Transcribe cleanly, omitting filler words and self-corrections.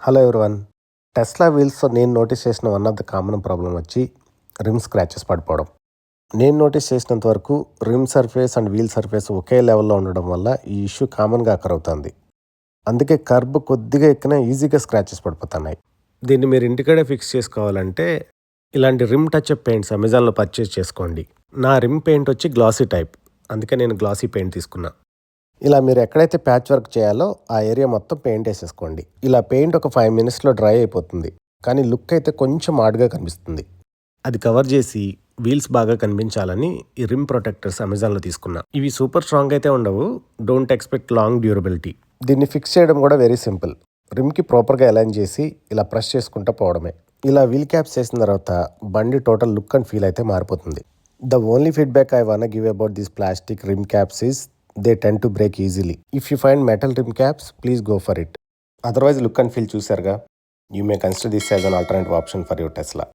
Hello everyone. Tesla వీల్స్‌తో నేను notice చేసిన one of the common problem వచ్చి రిమ్ స్క్రాచెస్ పడిపోవడం. నేను నోటీస్ చేసినంత వరకు rim surface and wheel surface ఒకే లెవెల్‌లో ఉండడం వల్ల ఈ ఇష్యూ కామన్‌గా అకర్ అవుతుంది. అందుకే కర్బ్ కొద్దిగా ఎక్కినా ఈజీగా స్క్రాచెస్ పడిపోతున్నాయి. దీన్ని మీరు ఇంటికాడే ఫిక్స్ చేసుకోవాలంటే ఇలాంటి రిమ్ టచ్అప్ పెయింట్స్ అమెజాన్‌లో పర్చేస్ చేసుకోండి. నా రిమ్ పెయింట్ వచ్చి గ్లాసీ టైప్. అందుకే నేను గ్లాసీ పెయింట్ తీసుకున్నా. ఇలా మీరు ఎక్కడైతే ప్యాచ్ వర్క్ చేయాలో ఆ ఏరియా మొత్తం పెయింట్ వేసేసుకోండి. ఇలా పెయింట్ ఒక 5 మినిట్స్లో డ్రై అయిపోతుంది, కానీ లుక్ అయితే కొంచెం ఆడ్గా కనిపిస్తుంది. అది కవర్ చేసి వీల్స్ బాగా కనిపించాలని ఈ రిమ్ ప్రొటెక్టర్స్ అమెజాన్లో తీసుకున్నా. ఇవి సూపర్ స్ట్రాంగ్ అయితే ఉండవు, డోంట్ ఎక్స్పెక్ట్ లాంగ్ డ్యూరబిలిటీ. దీన్ని ఫిక్స్ చేయడం కూడా వెరీ సింపుల్. రిమ్కి ప్రాపర్గా అలైన్ చేసి ఇలా ప్రెస్ చేసుకుంటూ పోవడమే. ఇలా వీల్ క్యాప్స్ చేసిన తర్వాత బండి టోటల్ లుక్ అండ్ ఫీల్ అయితే మారిపోతుంది. The only feedback I want give about this plastic rim caps is they tend to break easily. If you find metal rim caps, please go for it. Otherwise, look and feel చూసారుగా. You may consider this as an alternative option for your Tesla.